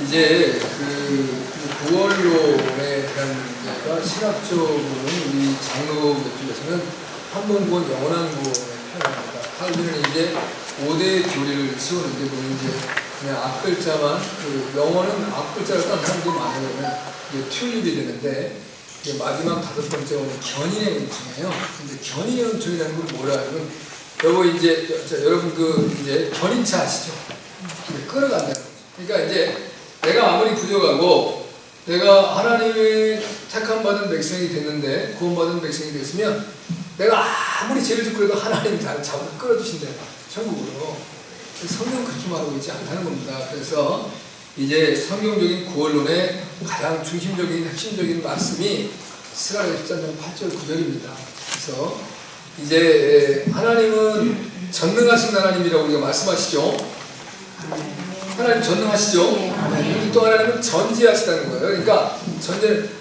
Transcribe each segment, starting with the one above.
이제 그 구원론에 대한 문제가 신학적으로는 우리 장로 쪽에서는 한문구원, 영원한 구원의 표현입니다. 칼빈은 이제 5대 교리를 세우는데 보면 이제 그냥 앞글자만 그 영어는 앞글자를 딴 사람들이 많으면 이제 튤립이 되는데 마지막 5번째는 견인의 은총이에요. 근데 견인의 은총이라는 건 뭐라 하면 여러분 그 이제 견인차 아시죠? 끌어간다는 거죠. 그러니까 이제 내가 아무리 부족하고 내가 하나님의 택함받은 백성이 됐는데 구원받은 백성이 됐으면 내가 아무리 죄를 짓고 해도 하나님이 나를 잡아 끌어주신대요. 천국으로. 성경은 그렇게 말하고 있지 않다는 겁니다. 그래서 이제 성경적인 구원론의 가장 중심적인 핵심적인 말씀이 스가랴 13장 8절 9절입니다. 그래서 이제 하나님은 전능하신 하나님이라고 우리가 말씀하시죠. 하나님 전능하시죠? 네. 또 하나님은 전지하시다는 거예요. 그러니까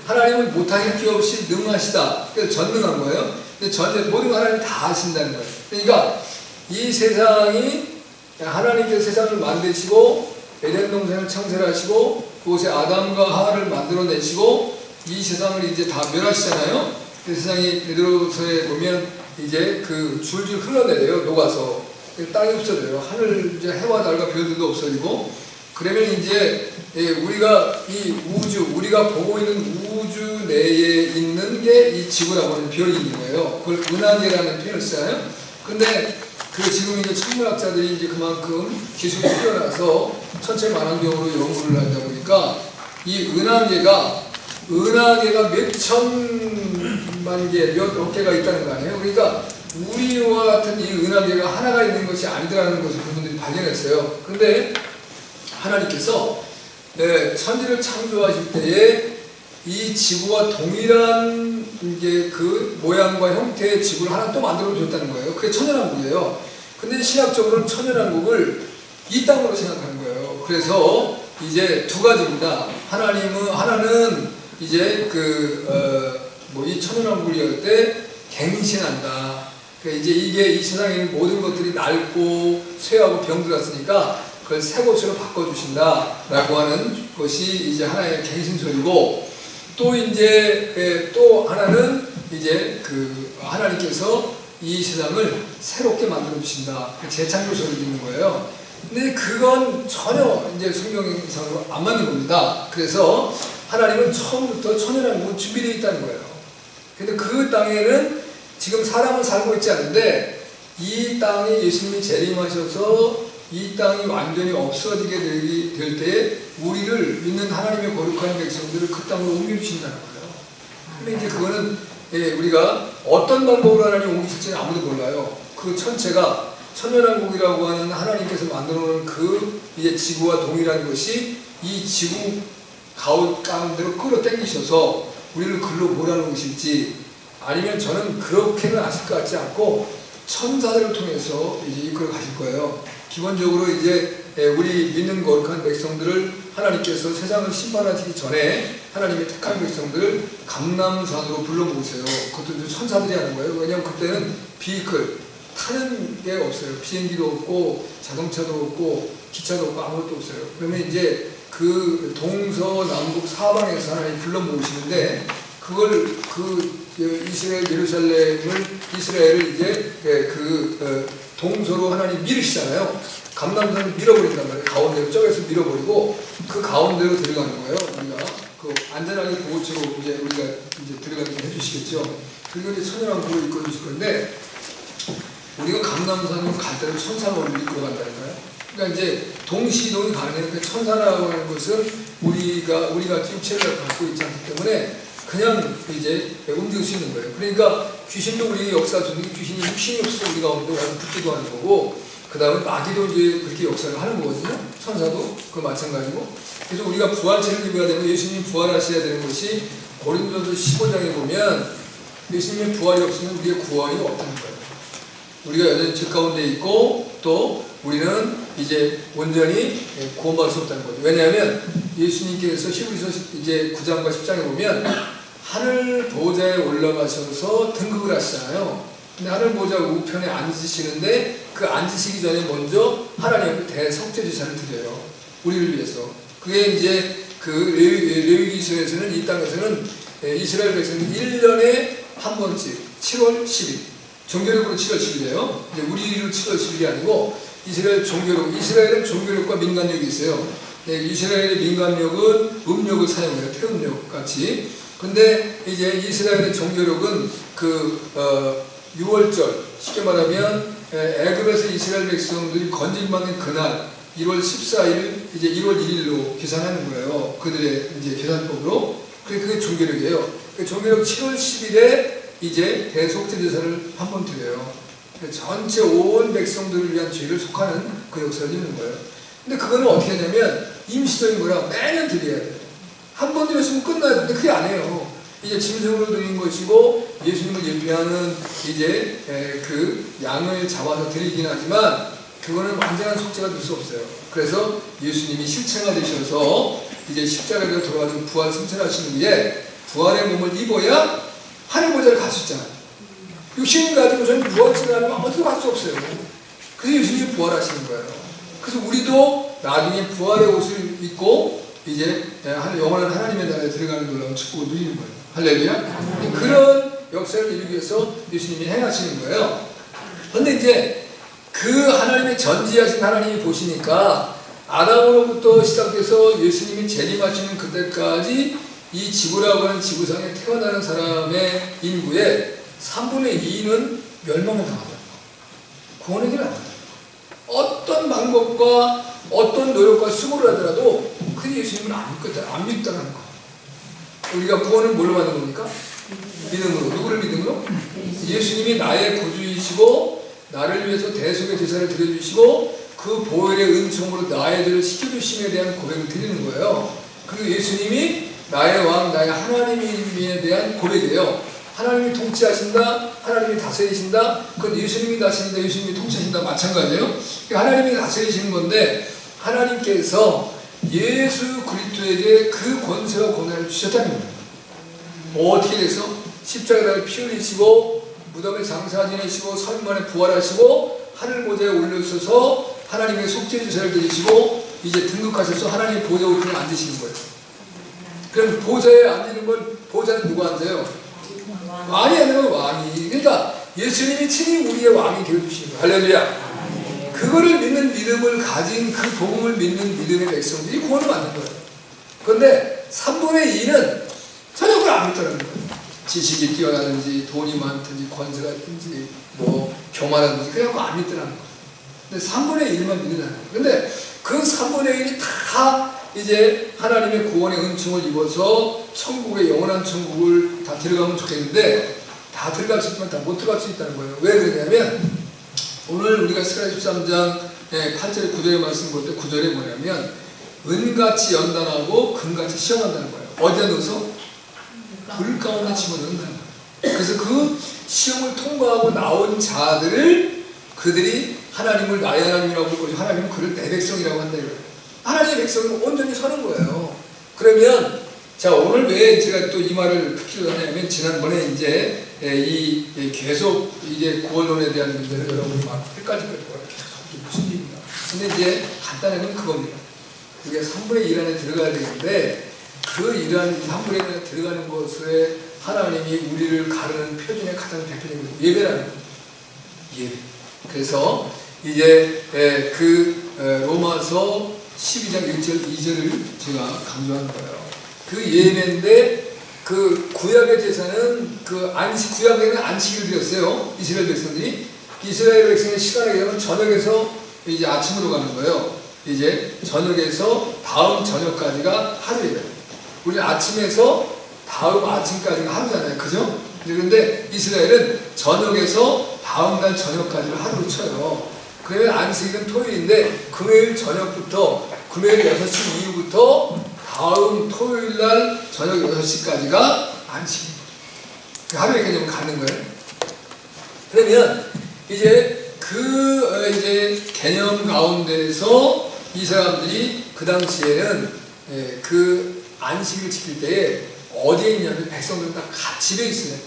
하나님은 못하실 게 없이 능하시다. 그래서 전능한 거예요. 근데 모든 거 하나님이 다 하신다는 거예요. 그러니까 이 세상이 하나님께서 세상을 만드시고 에덴 동산을 창설하시고 그곳에 아담과 하와를 만들어내시고 이 세상을 이제 다 멸하시잖아요. 그 세상이 베드로서에 보면 이제 그 줄줄 흘러내려요. 녹아서 땅이 없어져요. 하늘 이제 해와 달과 별들도 없어지고 그러면 이제 우리가 이 우주 우리가 보고 있는 우주 내에 있는 게 이 지구라고 하는 별이 있는 거예요. 그걸 은하계라는 표현을 써요. 근데 그 지금 이제 천문학자들이 이제 그만큼 기술이 뛰어나서 천체 만환경으로 연구를 하다 보니까 이 은하계가 몇 천만 개, 몇 개가 있다는 거 아니에요. 그러니까 우리와 같은 이 은하계가 하나가 있는 것이 아니더라는 것을 그분들이 발견했어요. 근데 하나님께서 천지를 창조하실 때에 이 지구와 동일한 이제 그 모양과 형태의 지구를 하나 또 만들어 줬다는 거예요. 그게 천연왕국이에요. 근데 신학적으로는 천연왕국을 이 땅으로 생각하는 거예요. 그래서 이제 두 가지입니다. 하나는 이제 이 천연왕국을 열 때 갱신한다. 이제 이게 이 세상에 있는 모든 것들이 낡고 쇠하고 병들었으니까 그걸 새 곳으로 바꿔주신다라고 하는 것이 이제 하나의 갱신소리고 또 이제 또 하나는 이제 하나님께서 이 세상을 새롭게 만들어 주신다. 재창조 소리를 듣는 거예요. 근데 그건 전혀 이제 성경상으로 안 맞는 겁니다. 그래서 하나님은 처음부터 천연왕국은 준비되어 있다는 거예요. 근데 그 땅에는 지금 사람은 살고 있지 않은데 이 땅에 예수님이 재림하셔서 이 땅이 완전히 없어지게 될 때에 우리를 믿는 하나님의 거룩한 백성들을 그 땅으로 옮겨주신다는 거예요. 근데 이제 그거는 우리가 어떤 방법으로 하나님 옮기실지는 아무도 몰라요. 그 천체가 천연왕국이라고 하는 하나님께서 만들어 놓은 그 이제 지구와 동일한 것이 이 지구 가운데로 끌어당기셔서 우리를 글로 몰아넣으실지 아니면 저는 그렇게는 아실 것 같지 않고 천사들을 통해서 이제 이끌어 가실 거예요. 기본적으로 이제 우리 믿는 거룩한 백성들을 하나님께서 세상을 심판하시기 전에 하나님의 택한 백성들을 감람산으로 불러 모으세요. 그것도 천사들이 하는 거예요. 왜냐하면 그때는 비클 타는 게 없어요. 비행기도 없고 자동차도 없고 기차도 없고 아무것도 없어요. 그러면 이제 그 동서남북 사방에서 하나님 불러 모으시는데 그걸 이스라엘을 이제 동서로 하나님 밀으시잖아요. 감람산을 밀어버린단 말이에요. 가운데로 쪼개서 밀어버리고 그 가운데로 들어가는 거예요. 우리가 안전하게 보호처로 이제 우리가 이제 들어가게 해주시겠죠. 그리고 이제 천연왕국을 이끌어 주실 건데 우리가 감람산으로 갈 때는 천사가 우리를 이끌어 간다는 거예요. 그러니까 이제 동시이동이 가능해요. 천사라고 하는 것은 우리가 육체를 갖고 있지 않기 때문에 그냥 이제 움직일 수 있는 거예요. 그러니까 귀신도 우리 역사 중에 귀신이 육신이 없어서 우리가 와서 붙기도 하는 거고 그 다음에 마귀도 이제 그렇게 역사를 하는 거거든요. 천사도 그 마찬가지고 그래서 우리가 부활체를 입어야 되면 예수님이 부활하셔야 되는 것이 고린도서 15장에 보면 예수님의 부활이 없으면 우리의 구원이 없다는 거예요. 우리가 여전히 죄 가운데 있고 또 우리는 이제 온전히 구원받을 수 없다는 거죠. 왜냐하면 예수님께서 히브리서 이제 9장과 10장에 보면 하늘 보좌에 올라가셔서 등극을 하시잖아요. 근데 하늘 보좌 우편에 앉으시는데 그 앉으시기 전에 먼저 하나님 앞에 대속죄 제사를 드려요. 우리를 위해서. 그게 이제 그 레위기서에서는 이 땅에서는 이스라엘 백성은 1년에 한 번씩 7월 10일 종교력으로 7월 10일이에요. 이제 우리로 7월 10일이 아니고 이스라엘 종교력, 이스라엘은 종교력과 민간력이 있어요. 이스라엘의 민간력은 음력을 사용해요. 태음력 같이. 근데 이제 이스라엘의 종교력은 그 6월절, 쉽게 말하면 애굽에서 이스라엘 백성들이 건진받는 그날 1월 14일 이제 1월 1일로 계산하는 거예요. 그들의 이제 계산법으로. 그게 종교력이에요. 종교력 7월 10일에 이제 대속죄 제사를 한 번 드려요. 전체 온 백성들을 위한 죄를 속하는 그 역사를 있는 거예요. 근데 그거는 어떻게 하냐면 임시적인 거라 매년 드려야 돼요. 한 번 드렸으면 끝나야 되는데 그게 아니에요. 이제 짐승으로 드리는 것이고 예수님을 예표하는 이제 그 양을 잡아서 드리긴 하지만 그거는 완전한 속죄가 될 수 없어요. 그래서 예수님이 실체가 되셔서 이제 십자가에 돌아가지고 부활 승천하시는 후에 부활의 몸을 입어야 하늘 보좌를 갈 수 있잖아요. 육신을 가지고서는 부활을 하면 어디도 갈 수 없어요. 그래서 예수님이 부활하시는 거예요. 그래서 우리도 나중에 부활의 옷을 입고 이제 영원한 하나님의 나라에 들어가는 놀라운 축복을 누리는 거예요. 할렐루야. 그런 역사를 이루기 위해서 예수님이 행하시는 거예요. 그런데 이제 그 하나님의 전지하신 하나님이 보시니까 아담으로부터 시작해서 예수님이 재림하시는 그때까지 이 지구라고 하는 지구상에 태어나는 사람의 인구의 3분의 2는 멸망을 당합니다. 구원의 길을 안 합니다. 어떤 방법과 어떤 노력과 수고를 하더라도 그 예수님을 안 믿다는 거예요. 우리가 구원을 뭘로 받는 겁니까? 믿음으로. 누구를 믿음으로? 예수님이 나의 구주이시고 나를 위해서 대속의 제사를 드려주시고 그 보혈의 은총으로 나의 죄를 씻겨주심에 대한 고백을 드리는 거예요. 그리고 예수님이 나의 왕, 나의 하나님에 대한 고백이에요. 하나님이 통치하신다, 하나님이 다스리신다, 그건 예수님이 다스린다, 예수님이 통치하신다 마찬가지예요. 하나님이 다스리시는 건데 하나님께서 예수 그리스도에게 그 권세와 권한을 주셨다는 겁니다. 어떻게 돼서? 십자가에 피 흘리시고 무덤에 장사 지내시고 3일 만에 부활하시고 하늘 보좌에 올려서서 하나님의 속죄 제사를 드리시고 이제 등극하셔서 하나님의 보좌 우편에 앉으시는 거예요. 그럼 보좌에 앉는 건 보좌는 누가 앉아요? 왕이 아니라 왕이. 그러니까 예수님이 친히 우리의 왕이 되어주시는 거예요. 할렐루야. 그거를 믿는 믿음을 가진 그 복음을 믿는 믿음의 백성들이 구원을 받는 거예요. 그런데 3분의 2는 전혀 그걸 안 믿더라는 거예요. 지식이 뛰어나든지 돈이 많든지 권세가 있든지 뭐 교만하든지 그냥 그거 안 믿더라는 거예요. 근데 3분의 1만 믿는다는 거예요. 근데 그 3분의 1이 다 이제 하나님의 구원의 은총을 입어서 천국의 영원한 천국을 다 들어가면 좋겠는데 다 들어갈 수 있지만 다 못 들어갈 수 있다는 거예요. 왜 그러냐면 오늘 우리가 스가랴 13장 8절에 9절에 말씀 볼 때 9절에 뭐냐면 은같이 연단하고 금같이 시험한다는 거예요. 어디에 넣어서? 불 가운데 집어넣는다는 거예요. 그래서 그 시험을 통과하고 나온 자들을 그들이 하나님을 나의 하나님이라고 부르고 하나님은 그를 내 백성이라고 한다 이거예요. 하나님의 백성은 온전히 서는 거예요. 그러면 자 오늘 왜 제가 또 이 말을 특히 하냐면 지난번에 이제 이 계속 이제 구원론에 대한 문제를 여러분이 막 헷갈릴 거예요. 계속 무슨 일인가. 근데 이제 간단하면 그겁니다. 그게 3분의 1 안에 들어가야 되는데 그 3분의 1 안에 들어가는 것에 하나님이 우리를 가르는 표준의 가장 대표적인 예배라는 거예요. 예배. 그래서 이제 로마서 12장 1절 2절을 제가 강조하는 거예요. 그 예배인데 그 구약의 제사는 그 구약에는 안식일을 드렸어요. 이스라엘 백성들이. 이스라엘 백성의 시간에 되면 저녁에서 이제 아침으로 가는 거예요. 이제 저녁에서 다음 저녁까지가 하루예요. 우리 아침에서 다음 아침까지가 하루잖아요. 그죠? 그런데 이스라엘은 저녁에서 다음 날 저녁까지를 하루로 쳐요. 그러면 안식일은 토요일인데 금요일 저녁부터 금요일 6시 이후부터 다음 토요일 날 저녁 6시까지가 안식입니다. 하루에 개념을 갖는 거예요. 그러면 이제 이제 개념 가운데서 이 사람들이 그 당시에는 그 안식을 지킬 때에 어디에 있냐면 백성들은 다 집에 있어요.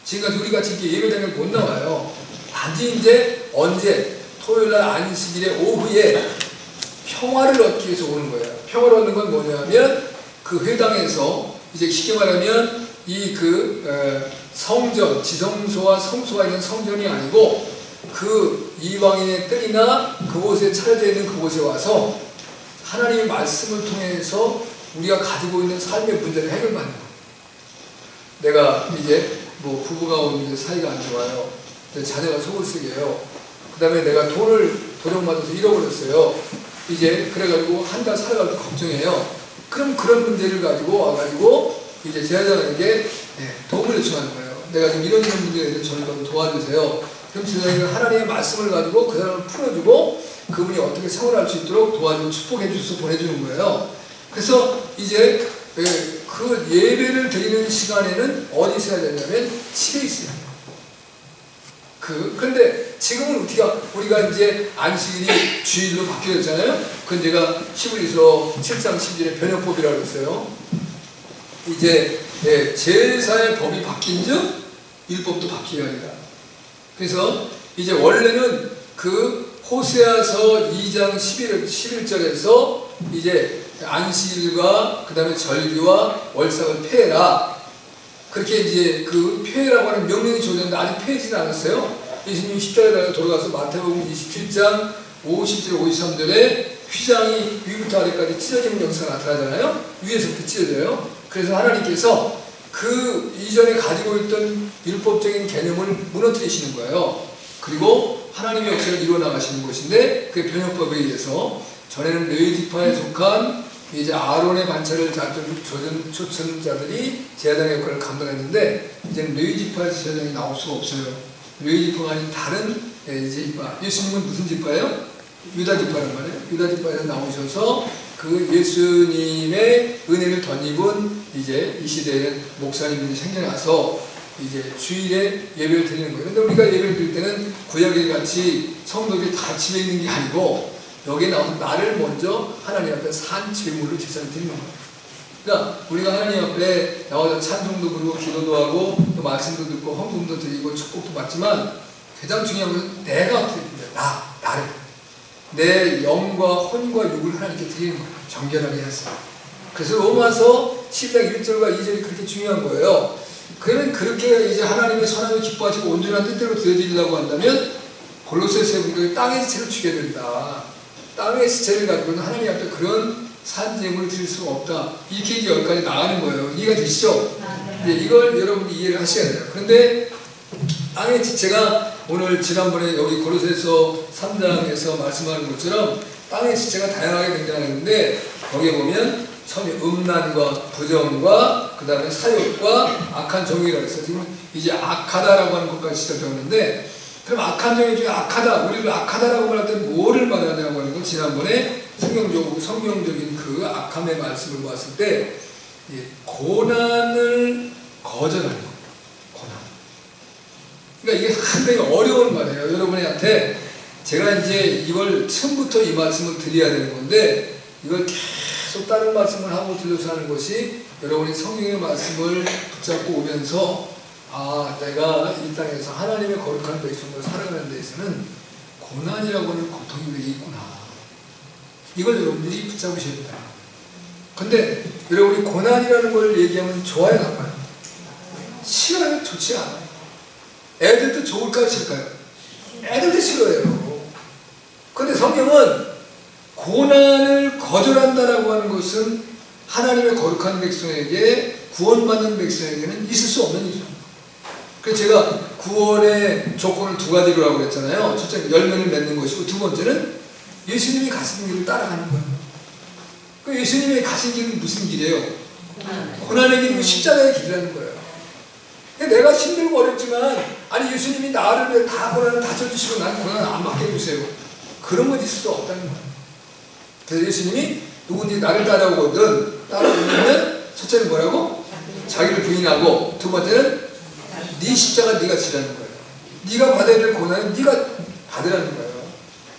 지금까지 우리 같이 이렇게 예배당을 못 나와요. 단지 이제 언제 토요일 날 안식일의 오후에 평화를 얻기 위해서 오는 거예요. 평화를 얻는 건 뭐냐면 그 회당에서 이제 쉽게 말하면 이 성전, 지성소와 성소가 있는 성전이 아니고 그 이방인의 뜰이나 그곳에 차려져 있는 그곳에 와서 하나님의 말씀을 통해서 우리가 가지고 있는 삶의 문제를 해결받는 거예요. 내가 이제 뭐 부부가 오는데 사이가 안 좋아요. 내 자녀가 속을 쓰게요. 그 다음에 내가 돈을 도둑맞아서 잃어버렸어요. 이제 그래가지고 한 달 살아갈 때 걱정해요. 그럼 그런 문제를 가지고 와가지고 이제 제자장에게 도움을 요청하는 거예요. 내가 지금 이런 문제에 대해서 저를 좀 도와주세요. 그럼 제자장은 하나님의 말씀을 가지고 그 사람을 풀어주고 그분이 어떻게 생활할 수 있도록 도와주고 축복해 주셔서 보내주는 거예요. 그래서 이제 그 예배를 드리는 시간에는 어디 있어야 되냐면 집에 있어야 돼요. 그런데 지금은 우리가 이제 안식일이 주일로 바뀌었잖아요. 그건 제가 히브리서 7장 10절에 변혁법이라고 했어요. 이제 제사의 법이 바뀐즉 율법도 바뀌어야 합니다. 그래서 이제 원래는 그 호세아서 2장 11절에서 이제 안식일과 그 다음에 절기와 월삭을 폐해라. 그렇게 이제 그 폐해라고 하는 명령이 주어졌는데 아직 폐해지는 않았어요. 예수님이 십자가에 돌아가서 마태복음 27장 50절 53절에 휘장이 위부터 아래까지 찢어지는 역사가 나타나잖아요. 위에서부터 찢어져요. 그래서 하나님께서 그 이전에 가지고 있던 율법적인 개념을 무너뜨리시는 거예요. 그리고 하나님의 역사를 이루어나가시는 것인데 그 변혁법에 의해서 전에는 레위 지파에 속한 이제 아론의 반차를 쫓은 자들이 제사장의 역할을 감당했는데 이제는 레위 지파에서 제사장이 나올 수가 없어요. 레위 지파가 아닌 다른 지파. 예수님은 무슨 지파예요? 유다 지파란 말이에요. 유다 지파에서 나오셔서 그 예수님의 은혜를 덧입은 이제 이 시대에는 목사님들이 생겨나서 이제 주일에 예배를 드리는 거예요. 그런데 우리가 예배를 드릴 때는 구약에 같이 성도들이 다 집에 있는 게 아니고 여기에 나와서 나를 먼저 하나님 앞에 산 제물로 제사를 드리는 거예요. 그러니까 우리가 하나님 앞에 나와서 찬송도 부르고 기도도 하고 또 말씀도 듣고 헌금도 드리고 축복도 받지만 가장 중요한 것은 내가 어떻게 드려요? 나를 내 영과 혼과 육을 하나님께 드리는 거예요. 정결하게 해서. 그래서 로마서 10장 1절과 2절이 그렇게 중요한 거예요. 그러면 그렇게 이제 하나님의 선함을 기뻐하시고 온전한 뜻대로 드려지려고 한다면 골로새서에 보니까 땅의 지체를 죽여야 된다. 땅의 지체를 가지고는 하나님 앞에 그런 산재물을 드릴 수가 없다. 이렇게 이제 여기까지 나가는 거예요. 이해가 되시죠? 네, 이걸 여러분이 이해를 하셔야 돼요. 그런데 땅의 지체가 오늘 지난번에 여기 골로새서 3장에서 말씀하는 것처럼 땅의 지체가 다양하게 등장하는데 거기에 보면 처음에 음란과 부정과 그 다음에 사욕과 악한 정의라고 해서 지금 이제 악하다라고 하는 것까지 시작되었는데 그럼 악한 정의 중에 악하다, 우리를 악하다라고 말할 때 뭐를 말하냐고 하는 건 지난번에 성경적인 그 악함의 말씀을 보았을 때 고난을 거절하는 거. 고난. 그러니까 이게 상당히 어려운 말이에요. 여러분한테 제가 이제 이걸 처음부터 이 말씀을 드려야 되는 건데 이걸 계속 다른 말씀을 하고 들려서 하는 것이 여러분이 성경의 말씀을 붙잡고 오면서 내가 이 땅에서 하나님의 거룩한 백성으로 살아가는 데 있어서는 고난이라고 하는 고통이 왜 있구나. 이걸 여러분들이 붙잡으셔야 된다. 근데 여러분이 고난이라는 걸 얘기하면 좋아요, 나빠요? 싫어요? 좋지 않아요. 애들도 좋을까요, 싫을까요? 애들도 싫어해요. 근데 성경은 고난을 거절한다라고 하는 것은 하나님의 거룩한 백성에게 구원받는 백성에게는 있을 수 없는 일이죠. 그래서 제가 구원의 조건을 두 가지로 하고 그랬잖아요. 첫째는 열매를 맺는 것이고 두 번째는 예수님이 가신 길을 따라가는 거예요. 그 예수님이 가신 길은 무슨 길이에요? 고난의 길이고 십자가의 길이라는 거예요. 내가 힘들고 어렵지만 예수님이 나를 위해 다 고난을 다 져주시고 난 고난을 안 받게 해주세요. 그런 건 있을 수 없다는 거예요. 그래서 예수님이 누군지 나를 따라오면 첫째는 뭐라고? 자기를 부인하고 두 번째는 네 십자가 네가 지라는 거예요. 네가 받아야 될 고난은 네가 받으라는 거예요.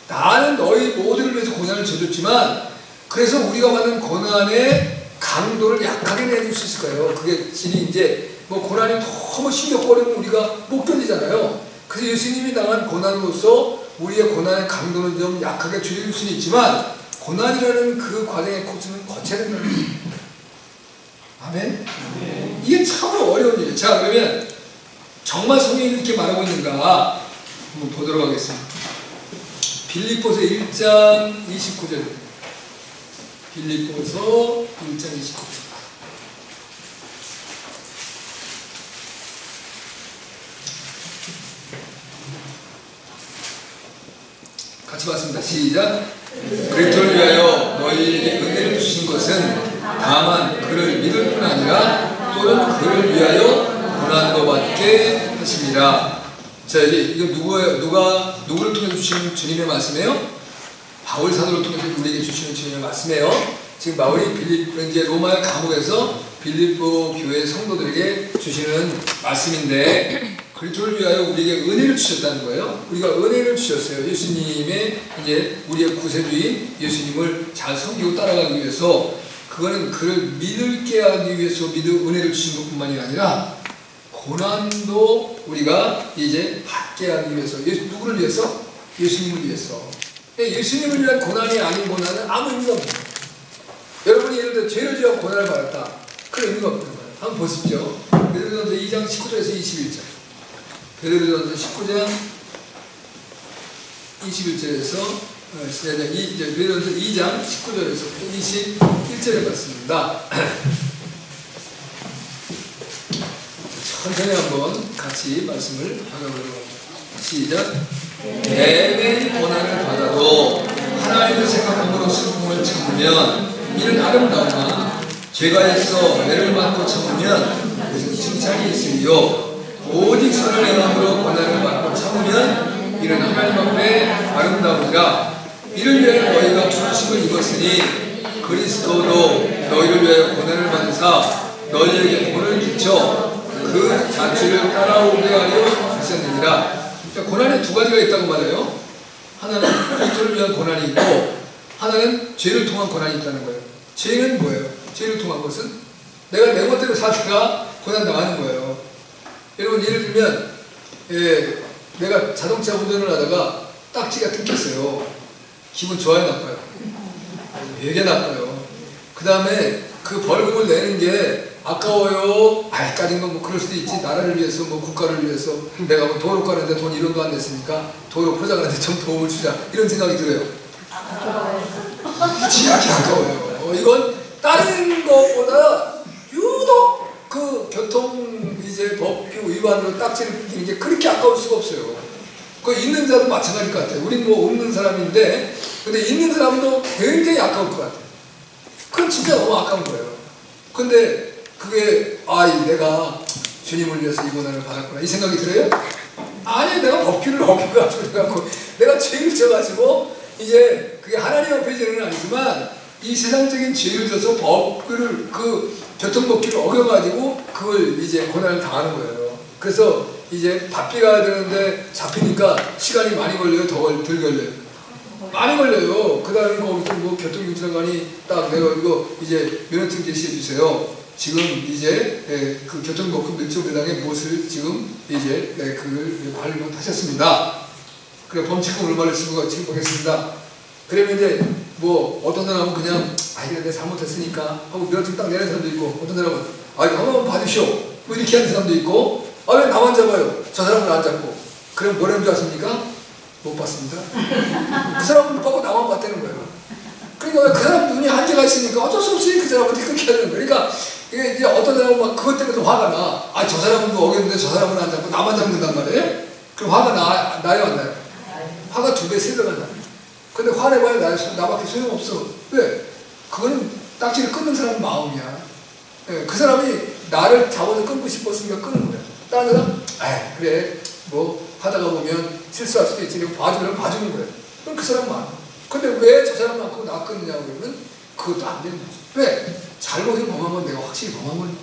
나는 너희 모두를 위해서 고난을 져줬지만 그래서 우리가 받는 고난의 강도를 약하게 내줄 수 있을 거예요. 그게 진이 이제 고난이 너무 심각거리면 우리가 못 견디잖아요. 그래서 예수님이 당한 고난으로서 우리의 고난의 강도는 좀 약하게 줄일 수는 있지만 고난이라는 그 과정의 코스는 거쳐야 된다는 거예요. 아멘? 이게 참으로 어려운 일이에요. 자, 그러면 정말 성경이 이렇게 말하고 있는가 한번 보도록 하겠습니다. 빌립보서 1장 29절. 빌립보서 1장 29절. 같이 봤습니다. 시작. 그리스도를 위하여 너희에게 은혜를 주신 것은 다만 그를 믿을 뿐 아니라 또는 그를 위하여 고난도 받게 하심이라. 자, 이거 누구를 통해서 주시는 주님의 말씀이에요? 바울 사도를 통해서 우리에게 주시는 주님의 말씀이에요. 지금 바울이 이제 로마 감옥에서 빌립보 교회 성도들에게 주시는 말씀인데, 그리스도를 위하여 우리에게 은혜를 주셨다는 거예요. 우리가 은혜를 주셨어요. 예수님의 이제 우리의 구세주인 예수님을 잘 섬기고 따라가기 위해서, 그거는 그를 믿을게 하기 위해서 은혜를 주신 것뿐만이 아니라 고난도 우리가 이제 받게 하기 위해서. 누구를 위해서? 예수님을 위해서. 예수님을 위한 고난이 아닌 고난은 아무 의미가 없어요. 여러분이 예를 들어 죄를 지어 고난을 받았다. 그런 의미가 없는 거예요. 한번 보십시오. 베드로전서 2장 19절에서 21절. 베드로전서 19장 21절에서 베드로전서 2장 19절에서 21절에 봤습니다. 천천히 한번 같이 말씀을 나눠보도록 합니다. 시작. 매매 고난을 받아도 하나님을 생각함으로 슬픔을 참으면 이는 아름다우나, 죄가 있어 매를 받고 참으면 무슨 칭찬이 있으리요. 오직 선을 행함으로 고난을 받고 참으면 이는 하나님 앞에 아름다우니라. 이를 위하여 너희가 부르심을 입었으니 그리스도도 너희를 위하여 고난을 받으사 너희에게 본을 끼쳐 그 자취를 따라오게 하려 하셨느니라. 그러니까 고난에 두 가지가 있다고 말해요. 하나는 그리스도를 위한 고난이 있고, 하나는 죄를 통한 고난이 있다는 거예요. 죄는 뭐예요? 죄를 통한 것은 내가 내 멋대로 살다가 고난당하는 거예요. 여러분, 예를 들면 내가 자동차 운전을 하다가 딱지가 끊겼어요. 기분 좋아요, 나빠요? 되게 나빠요. 그 다음에 그 벌금을 내는 게 아까워요. 까진 건 뭐 그럴 수도 있지. 나라를 위해서, 뭐 국가를 위해서 내가 뭐 도로 가는데 돈 1원도 안 냈으니까 도로 포장하는데 좀 도움을 주자, 이런 생각이 들어요. 지하게 아까워요. 이건 다른 것보다 유독 그 교통 이제 법규 위반으로 딱지를 끊기는 게 그렇게 아까울 수가 없어요. 그 있는 자도 마찬가지일 것 같아요. 우린 뭐 없는 사람인데, 근데 있는 사람도 굉장히 아까울 것 같아요. 그건 진짜 너무 아까운 거예요. 근데 그게 내가 주님을 위해서 이 고난을 받았구나, 이 생각이 들어요? 아니, 내가 법규를 어겨가지고 내가 죄를 져가지고 이제 그게 하나님 앞의 죄는 아니지만 이 세상적인 죄를 져서 법규를, 그 교통법규를 어겨가지고 그걸 이제 고난을 당하는 거예요. 그래서 이제 바삐 가야 되는데 잡히니까 시간이 많이 걸려요? 덜 걸려요? 많이 걸려요. 그 다음에 거기서 뭐 교통경찰관이 딱 내가 이거 이제 면허증 제시해 주세요. 지금 이제 그 교통법규 몇 조 배당에 무엇을 지금 이제 그걸 발급하셨습니다. 그래, 범칙금 얼마를 지금 보겠습니다. 그러면 이제 뭐 어떤 사람은 그냥 이거 내가 잘못했으니까 하고 면허증 딱 내는 사람도 있고, 어떤 사람은 한번 봐주시오 뭐 이렇게 하는 사람도 있고, 왜 나만 잡아요? 저 사람은 안 잡고. 그럼 뭐라는 줄 아십니까? 못 봤습니다. 그 사람은 못 보고 나만 봤다는 거예요. 그러니까 그 사람 눈이 한계가 있으니까 어쩔 수 없이 그 사람한테 그렇게 하는 거예요. 그러니까 이게 이제 어떤 사람은 막 그것 때문에 화가 나. 저 사람은 어겼는데 저 사람은 안 잡고 나만 잡는단 말이에요. 그럼 화가 나요, 안 나요? 화가 2배, 3배가 나요. 근데 화내봐야 나밖에 소용없어. 왜? 그거는 딱지를 끊는 사람 마음이야. 그 사람이 나를 잡아서 끊고 싶었으니까 끊는 거야. 다른 사람, 그래, 뭐 하다가 보면 실수할 수도 있지. 봐주면 봐주는 거야. 그럼 그 사람 마음. 근데 왜 저 사람만큼 나 끊느냐고 그러면 그것도 안 되는 거지. 왜? 잘못을 범하면 내가 확실히 범한 거니까.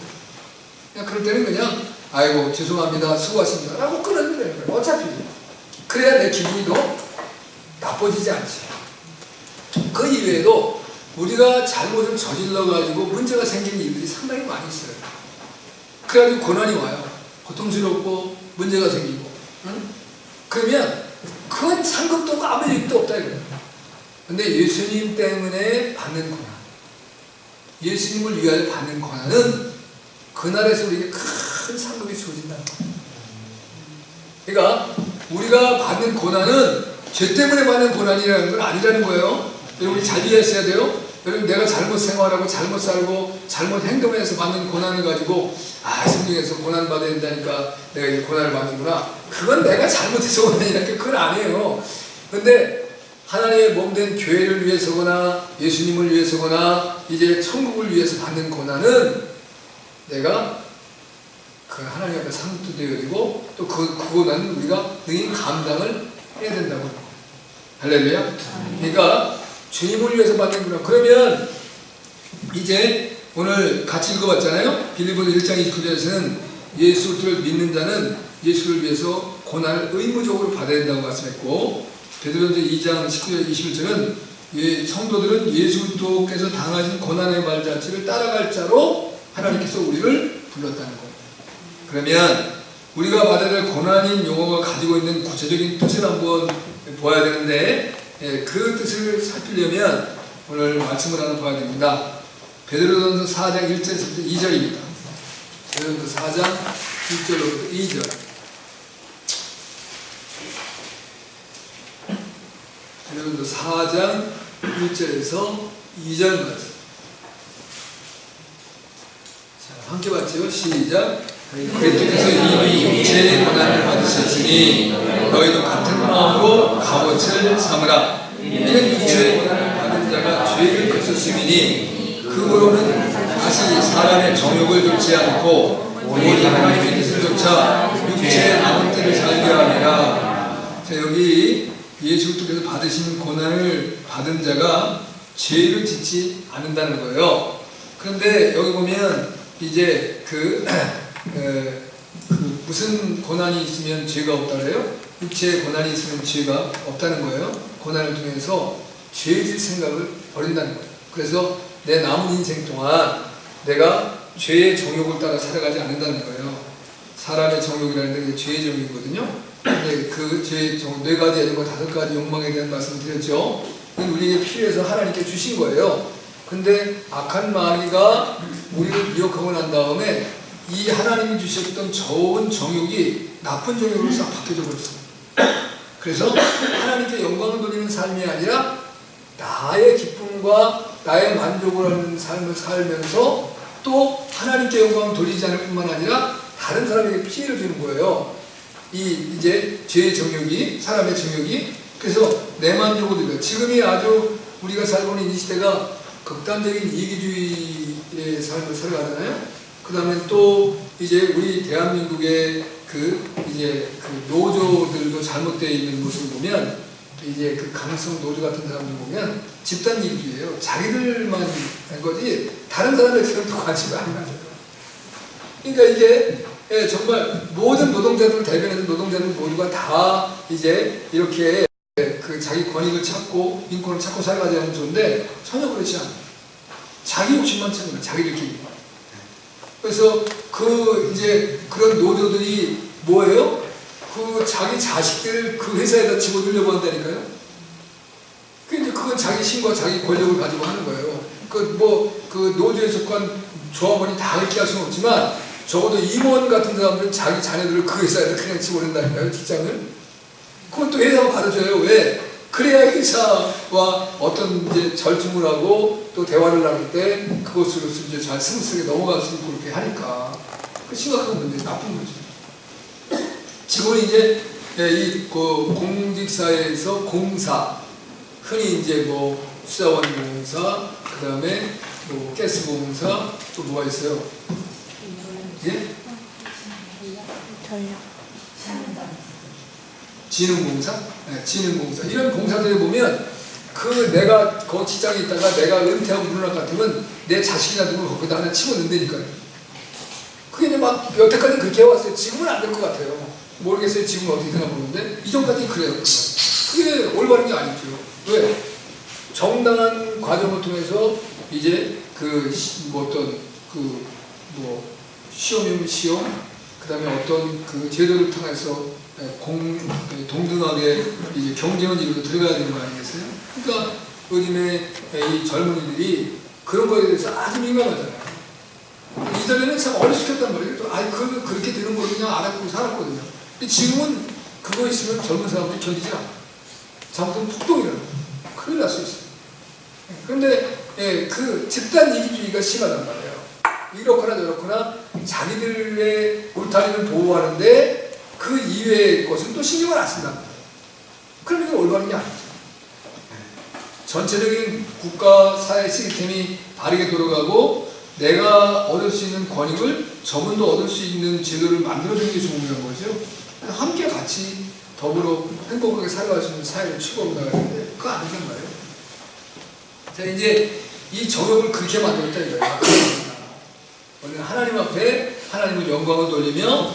그냥 그럴 때는 그냥 아이고 죄송합니다, 수고하십니다 라고 끊어주면 되는 거예요. 어차피 그래야 내 기분이 더 나빠지지 않지. 그 이외에도 우리가 잘못을 저질러가지고 문제가 생기는 일들이 상당히 많이 있어요. 그래가지고 고난이 와요. 고통스럽고 문제가 생기고. 응? 그러면 그건 상급도 없고 아무 얘기도 없다 이거예요. 근데 예수님 때문에 받는 고난, 예수님을 위하여 받는 고난은 그날에서 우리에게 큰 상급이 주어진다는 거예요. 그러니까 우리가 받는 고난은 죄 때문에 받는 고난이라는 건 아니라는 거예요. 여러분이 잘 이해하셔야 돼요. 여러분, 내가 잘못 생활하고 잘못 살고 잘못 행동해서 받는 고난을 가지고 성경에서 고난 받아야 된다니까 내가 이제 고난을 받는구나. 그건 내가 잘못해서 고난이라니까 그건 아니에요. 근데 하나님의 몸된 교회를 위해서거나 예수님을 위해서거나 이제 천국을 위해서 받는 고난은 내가 그 하나님 앞에 상도 되어지고 또 그 고난은 우리가 능히 감당을 해야 된다고. 할렐루야. 그러니까 주님을 위해서 받는 고난. 그러면 이제 오늘 같이 읽어봤잖아요. 빌립보서 1장 29절에서는 예수를 믿는 자는 예수를 위해서 고난을 의무적으로 받아야 된다고 말씀했고, 베드로전서 2장 19절 21절은 성도들은 예수 그리스도께서 당하신 고난의 말자취를 따라갈 자로 하나님께서 우리를 불렀다는 거예요. 그러면 우리가 받아야 될 고난인 용어가 가지고 있는 구체적인 뜻을 한번 보아야 되는데, 그 뜻을 살피려면 오늘 말씀을 하나 봐야 됩니다. 베드로전서 4장 1절에서부터 2절입니다. 베드로전서 4장 1절로부터 2절. 베드로전서 4장 1절에서 2절 말씀. 자, 함께 봤죠? 시작. 그리스도께서 이미 육체의 고난을 받으셨으니 너희도 같은 마음으로 값어치를 삼으라. 이는 육체의 고난을 받은 자가 죄를 그쳤음이니 그으로는 다시 사람의 정욕을 좇지 않고 오직 하나님의 뜻을 좇아 육체의 남은 때를 살게 하리라. 자, 여기 예수 그리스도께서 받으신 고난을 받은 자가 죄를 짓지 않는다는 거예요. 그런데 여기 보면 이제 무슨 고난이 있으면 죄가 없다 그래요? 육체의 고난이 있으면 죄가 없다는 거예요. 고난을 통해서 죄질 생각을 버린다는 거예요. 그래서 내 남은 인생 동안 내가 죄의 정욕을 따라 살아가지 않는다는 거예요. 사람의 정욕이라는 게 죄의 정욕이거든요. 근데 그 죄의 정욕, 4가지, 5가지 욕망에 대한 말씀을 드렸죠. 이건 우리에게 필요해서 하나님께 주신 거예요. 근데 악한 마귀가 우리를 미혹하고 난 다음에 이 하나님이 주셨던 좋은 정욕이 나쁜 정욕으로 싹 바뀌어져 버렸어요. 그래서 하나님께 영광을 돌리는 삶이 아니라 나의 기쁨과 나의 만족을 하는 삶을 살면서 또 하나님께 영광을 돌리지 않을 뿐만 아니라 다른 사람에게 피해를 주는 거예요. 이제 죄의 정욕이, 사람의 정욕이. 그래서 내 만족을 누려. 지금이 아주 우리가 살고 있는 이 시대가 극단적인 이기주의의 삶을 살아가잖아요. 그 다음에 또 이제 우리 대한민국의 이제 노조들도 잘못되어 있는 모습을 보면, 이제 그 강성 노조 같은 사람들 보면 집단 이기주의예요. 자기들만 한 거지 다른 사람에게는 또 관심이 안 가요. 그러니까 이게 정말 모든 노동자들을 대변해서 노동자들 모두가 다 이제 이렇게 자기 권익을 찾고 인권을 찾고 살아가자 하면 좋은데 전혀 그렇지 않아요. 자기 욕심만 찾는 자기들끼리. 그래서 이제 그런 노조들이 뭐예요? 자기 자식들 그 회사에다 집어넣으려고 한다니까요. 그건 자기 힘과 자기 권력을 가지고 하는 거예요. 노조에 속한 조합원이 다 이렇게 할 수는 없지만 적어도 임원 같은 사람들은 자기 자녀들을 그 회사에다 그냥 집어넣는다니까요, 직장을. 그건 또 회사가 받아줘요. 왜? 그래야 회사와 어떤 이제 절충을 하고 또 대화를 나눌 때 그것으로서 이제 잘 스무스하게 넘어갈 수 있고 그렇게 하니까. 그 심각한 문제, 나쁜 거죠. 지금은 이제 이 공직사회에서 공사, 흔히 이제 수자원 공사, 그 다음에 가스 공사, 또 뭐가 있어요? 예? 지능공사? 네, 지능공사. 이런 공사들에 보면 내가 그 직장에 있다가 내가 은퇴하고 물러날 것 같으면 내 자식이나 누구를 거기다 하나 집어넣는다니까요. 그게 이제 막 여태까지 그렇게 해왔어요. 지금은 안 될 것 같아요. 모르겠어요. 지금은 어떻게 되나 모르는데 이전까지 그래요. 그게 올바른 게 아니죠. 왜? 정당한 과정을 통해서 이제 시험이면 시험, 그 다음에 어떤 제도를 통해서 동등하게 이제 경쟁을 이루고 들어가야 되는 거 아니겠어요? 그러니까 요즘에 이 젊은이들이 그런 거에 대해서 아주 민감하잖아요. 이전에는 참 어려시켰단 말이에요. 또 그렇게 되는 걸 그냥 알았고 살았거든요. 근데 지금은 그거 있으면 젊은 사람들이 견디지 않아요. 잘못하면 폭동이라는 거예요. 큰일 날 수 있어요. 그런데 그 집단 이기주의가 심하단 말이에요. 이렇거나 저렇거나 자기들의 울타리를 보호하는데 그 이외의 것은 또 신경을 안 쓴단 말이에요. 그럼 이게 올바른 게 아니죠. 전체적인 국가 사회 시스템이 바르게 돌아가고 내가 얻을 수 있는 권익을 저분도 얻을 수 있는 제도를 만들어주는 게 중요한 거죠. 함께 같이 더불어 행복하게 살아갈 수 있는 사회를 추구하고 나가는데 그거 안 된단 말이에요. 자, 이제 이 정욕을 그렇게 만들었다 이거예요. 원래 하나님 앞에 하나님을 영광을 돌리며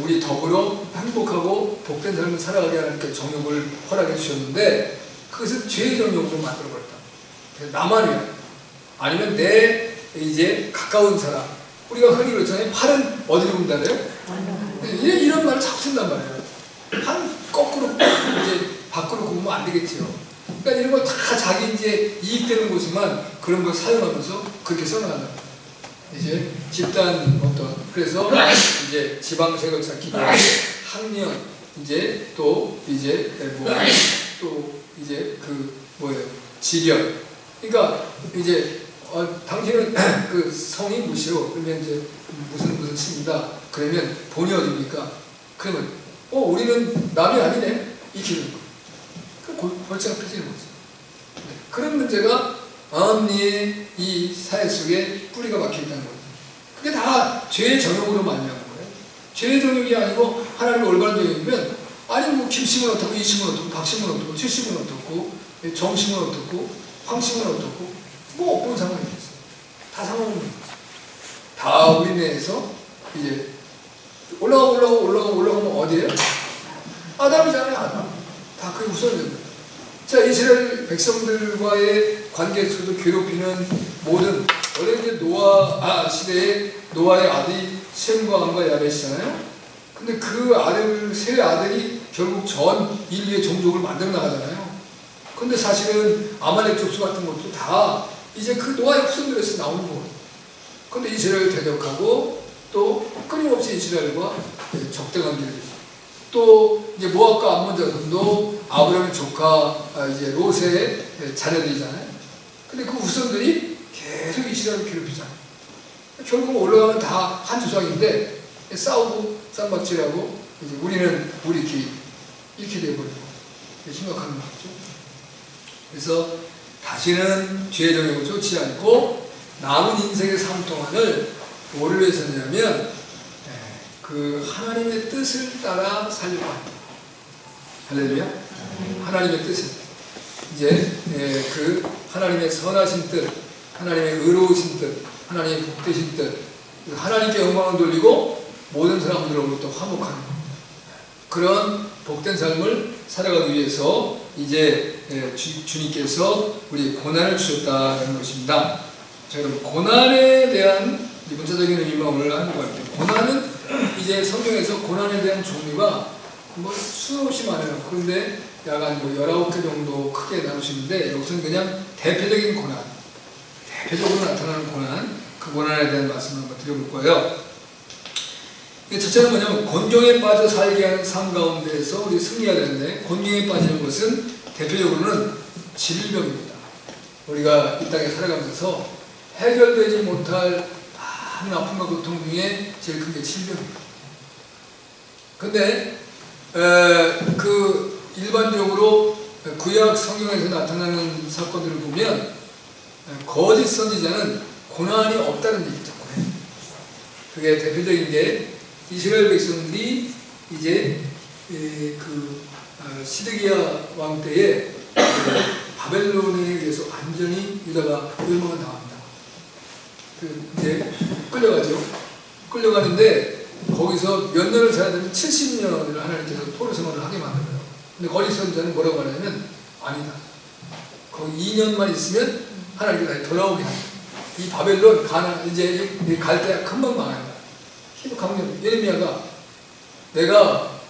우리 더불어 행복하고 복된 삶을 살아가게 하는 그 정욕을 허락해 주셨는데 그것을 죄의 정욕으로 만들어버렸다. 나만이야. 아니면 내 이제 가까운 사람. 우리가 흔히 그렇잖아요. 팔은 어디로 굽는다래요? 이런 말을 자꾸 쓴단 말이에요. 한 거꾸로 이제 밖으로 굽으면 안 되겠지요. 그러니까 이런 거 다 자기 이제 이익되는 곳에만 그런 걸 사용하면서 그렇게 써나간다. 이제 집단 어떤 그래서 이제 지방색을 찾기 위해 학년 이제 또 이제 또 이제 그 뭐예요 지력. 그러니까 이제 당신은 그 성이 무시로 그러면 이제 무슨姓입니다. 그러면 본이 어디입니까? 그러면 우리는 남이 아니네 이렇게 되는 거예요. 그 골치가 펴지는 거죠. 그런 문제가 암리의 이 사회 속에 뿌리가 박혀 있다는 거죠. 그게 다 죄의 정욕으로 말미암은 거예요. 죄의 정욕이 아니고 하나님의 올바른 정욕이면 아니 뭐 김씨는 어떻고 이씨는 어떻고 박씨는 어떻고 최씨는 어떻고 정씨는 어떻고 황씨는 어떻고 뭐 어떤 상관이 있어요. 다 상관없는 거죠. 다 우리 내에서 이제 올라가면 어디예요? 아담이잖아요. 아담. 다 그게 우선적이에요. 자, 이스라엘 백성들과의 관계에서도 괴롭히는 모든 원래 이제 노아 시대에 노아의 아들이 셈과 함과 야벳이잖아요. 근데 그 아들 세 아들이 결국 전 인류의 종족을 만들어 나가잖아요. 근데 사실은 아말렉 족수 같은 것도 다 이제 그 노아의 후손들에서 나오는 거예요. 근데 이스라엘을 대적하고 또 끊임없이 이스라엘과 적대 관계를 또 이제 모압과 암몬 자손도 아브라함의 조카 이제 롯의 자녀들이잖아요. 근데 그 후손들이 계속 이스라엘을 괴롭히잖아요. 결국 올라가면 다 한 조상인데 싸우고 쌈박질하고 이제 우리는 우리끼리 이렇게 돼버리고 심각한 거죠. 그래서 다시는 죄의 정욕을 쫓지 않고 남은 인생의 삶 동안을 뭐를 위해서 하냐면 그 하나님의 뜻을 따라 살려고 합니다. 할렐루야. 하나님의 뜻을 이제 그 하나님의 선하신 뜻, 하나님의 의로우신 뜻, 하나님의 복되신 뜻, 하나님께 영광을 돌리고 모든 사람들로부터 화목하는 그런 복된 삶을 살아가기 위해서 이제 주님께서 우리 고난을 주셨다는 것입니다. 자, 그럼 고난에 대한 문자적인 의미만 오늘 하는 것 같아요. 고난은 이제 성경에서 고난에 대한 종류가 뭐 수없이 많아요. 그런데 약간 뭐 19개 정도 크게 나누시는데 여기서는 그냥 대표적인 고난, 대표적으로 나타나는 고난, 그 고난에 대한 말씀을 한번 드려볼 거예요. 첫째는 뭐냐면 곤경에 빠져 살게 하는 삶 가운데에서 우리 승리해야 되는데 곤경에 빠지는 것은 대표적으로는 질병입니다. 우리가 이 땅에 살아가면서 해결되지 못할 많은 아픔과 고통 중에 제일 큰 게 질병입니다. 근데 그 일반적으로 구약 성경에서 나타나는 사건들을 보면 거짓 선지자는 고난이 없다는 얘기죠. 그게 대표적인 게 이스라엘 백성들이 이제 시드기야 왕 때에 바벨론에 의해서 완전히 유다가 멸망을 당합니다. 이제 끌려가는데 거기서 몇 년을 살아야 되면 70년을 하나님께서 포로 생활을 하게 만들어요. 근데 거짓 선지자는 뭐라고 하냐면 아니다. 거기 2년만 있으면 하나님께서 다시 돌아오게 합니다. 이 바벨론 이제 갈 때 금방 망한다. 기도 강력. 예레미야가 내가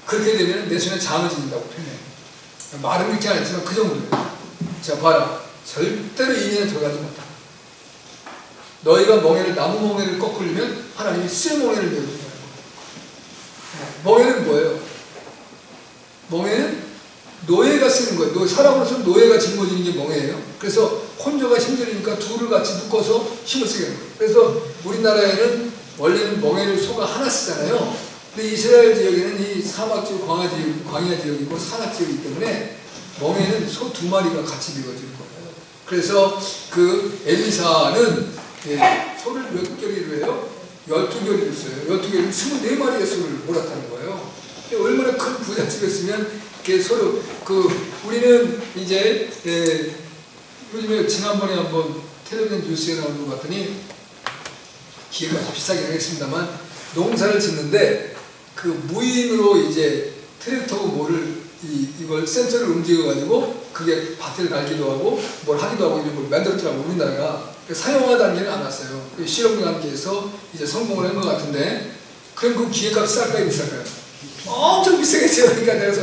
그렇게 되면 내 손에 장을 지닌다고 표현해요. 말은 그렇지 않지만 그 정도예요. 자 봐라. 절대로 인연에 들어가지 못한다. 너희가 나무 멍에를 꺾으려면 하나님이 쇠 멍에를 내어준 거예요. 멍에는 뭐예요? 멍에는 노예가 쓰는 거예요. 사람으로서 노예가 짊어지는 게 멍에예요. 그래서 혼자가 힘들으니까 둘을 같이 묶어서 힘을 쓰게 하는 거예요. 그래서 우리나라에는 원래는 멍에를 소가 하나 쓰잖아요. 근데 이스라엘 지역에는 이 사막 지역, 광야 지역이고 산악 지역이기 때문에 멍에는 소 2마리가 같이 되어지는 거예요. 그래서 그 엘리사는 소를 몇 결의로 해요? 12결의를 써요. 12결의는 24마리의 소를 몰았다는 거예요. 얼마나 큰 부잣집이었으면 서로 우리는 이제 요즘에 지난번에 한번 텔레비전 뉴스에 나온 것 같더니 기회가 좀 비싸긴 하겠습니다만 농사를 짓는데 그 무인으로 이제 트랙터고 이걸 센서를 움직여가지고 그게 밭을 갈기도 하고 뭘 하기도 하고 이런 걸 만들었더라고 우리나라가. 사용화 단계는 안 왔어요. 실험 단계에서 이제 성공을 한 것 같은데 그럼 그 기획값이 쌀까요 비쌀까요? 엄청 비싸겠죠. 그러니까 그래서